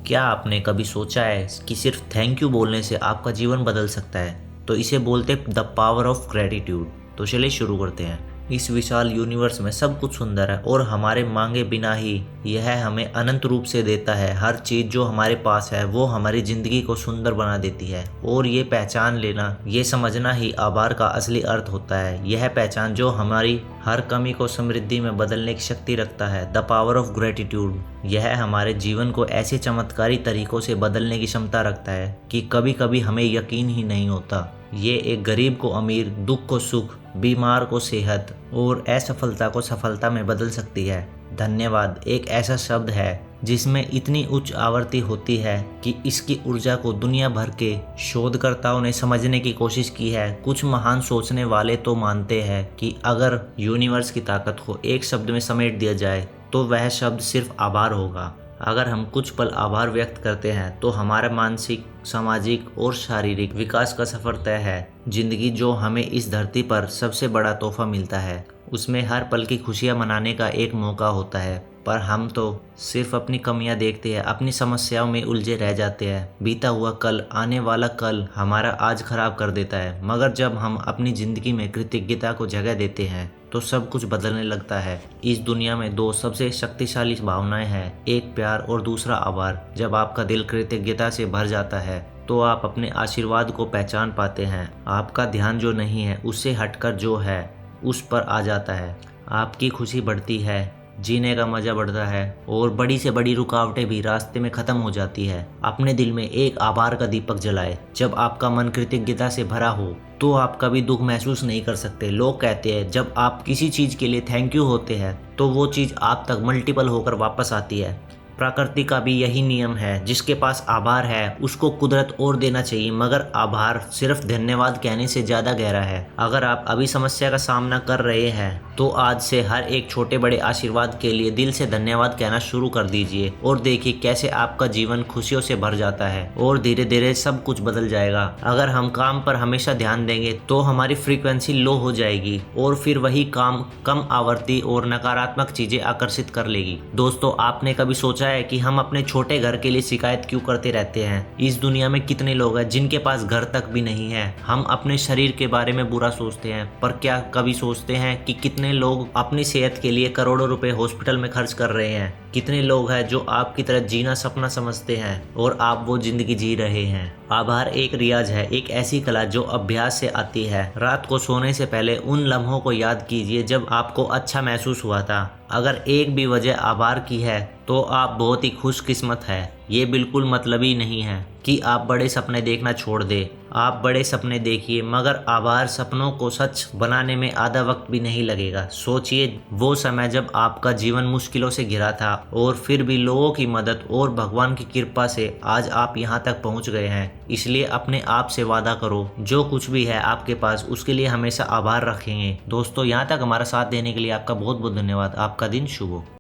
क्या आपने कभी सोचा है कि सिर्फ थैंक यू बोलने से आपका जीवन बदल सकता है? तो इसे बोलते द पावर ऑफ ग्रेटिट्यूड। तो चलिए शुरू करते हैं। इस विशाल यूनिवर्स में सब कुछ सुंदर है और हमारे मांगे बिना ही यह हमें अनंत रूप से देता है। हर चीज़ जो हमारे पास है वो हमारी ज़िंदगी को सुंदर बना देती है और ये पहचान लेना, ये समझना ही आभार का असली अर्थ होता है। यह पहचान जो हमारी हर कमी को समृद्धि में बदलने की शक्ति रखता है। द पावर ऑफ ग्रेटिट्यूड यह हमारे जीवन को ऐसे चमत्कारी तरीकों से बदलने की क्षमता रखता है कि कभी कभी हमें यकीन ही नहीं होता। ये एक गरीब को अमीर, दुख को सुख, बीमार को सेहत और असफलता को सफलता में बदल सकती है। धन्यवाद एक ऐसा शब्द है जिसमें इतनी उच्च आवृत्ति होती है कि इसकी ऊर्जा को दुनिया भर के शोधकर्ताओं ने समझने की कोशिश की है। कुछ महान सोचने वाले तो मानते हैं कि अगर यूनिवर्स की ताकत को एक शब्द में समेट दिया जाए तो वह शब्द सिर्फ आभार होगा। अगर हम कुछ पल आभार व्यक्त करते हैं तो हमारा मानसिक, सामाजिक और शारीरिक विकास का सफर तय है। जिंदगी जो हमें इस धरती पर सबसे बड़ा तोहफा मिलता है, उसमें हर पल की खुशियां मनाने का एक मौका होता है। पर हम तो सिर्फ अपनी कमियां देखते हैं, अपनी समस्याओं में उलझे रह जाते हैं। बीता हुआ कल, आने वाला कल हमारा आज खराब कर देता है। मगर जब हम अपनी ज़िंदगी में कृतज्ञता को जगह देते हैं तो सब कुछ बदलने लगता है। इस दुनिया में दो सबसे शक्तिशाली भावनाएं हैं, एक प्यार और दूसरा आभार। जब आपका दिल कृतज्ञता से भर जाता है तो आप अपने आशीर्वाद को पहचान पाते हैं। आपका ध्यान जो नहीं है उससे हटकर जो है उस पर आ जाता है। आपकी खुशी बढ़ती है, जीने का मजा बढ़ता है और बड़ी से बड़ी रुकावटें भी रास्ते में खत्म हो जाती है। अपने दिल में एक आभार का दीपक जलाए। जब आपका मन कृतज्ञता से भरा हो तो आप कभी दुख महसूस नहीं कर सकते। लोग कहते हैं जब आप किसी चीज़ के लिए थैंक यू होते हैं तो वो चीज़ आप तक मल्टीपल होकर वापस आती है। प्रकृति का भी यही नियम है, जिसके पास आभार है उसको कुदरत और देना चाहिए, मगर आभार सिर्फ धन्यवाद कहने से ज़्यादा गहरा है। अगर आप अभी समस्या का सामना कर रहे हैं तो आज से हर एक छोटे बड़े आशीर्वाद के लिए दिल से धन्यवाद कहना शुरू कर दीजिए और देखिए कैसे आपका जीवन खुशियों से भर जाता है और धीरे धीरे सब कुछ बदल जाएगा। अगर हम काम पर हमेशा ध्यान देंगे तो हमारी फ्रीक्वेंसी लो हो जाएगी और फिर वही काम कम आवृत्ति और नकारात्मक चीज़ें आकर्षित कर लेगी। दोस्तों, आपने कभी सोचा है कि हम अपने छोटे घर के लिए शिकायत क्यों करते रहते हैं? इस दुनिया में कितने लोग हैं जिनके पास घर तक भी नहीं है। हम अपने शरीर के बारे में बुरा सोचते हैं, पर क्या कभी सोचते हैं कि कितने लोग अपनी सेहत के लिए करोड़ों रुपए हॉस्पिटल में खर्च कर रहे हैं? कितने लोग हैं जो आपकी तरह जीना सपना समझते हैं और आप वो जिंदगी जी रहे हैं? आभार एक रियाज है, एक ऐसी कला जो अभ्यास से आती है। रात को सोने से पहले उन लम्हों को याद कीजिए जब आपको अच्छा महसूस हुआ था। अगर एक भी वजह आभार की है तो आप बहुत ही खुशकिस्मत हैं। ये बिल्कुल मतलबी नहीं है कि आप बड़े सपने देखना छोड़ दें। आप बड़े सपने देखिए, मगर आभार सपनों को सच बनाने में आधा वक्त भी नहीं लगेगा। सोचिए वो समय जब आपका जीवन मुश्किलों से घिरा था और फिर भी लोगों की मदद और भगवान की कृपा से आज आप यहाँ तक पहुँच गए हैं। इसलिए अपने आप से वादा करो, जो कुछ भी है आपके पास उसके लिए हमेशा आभार रखेंगे। दोस्तों, यहाँ तक हमारा साथ देने के लिए आपका बहुत बहुत धन्यवाद। आपका दिन शुभ हो।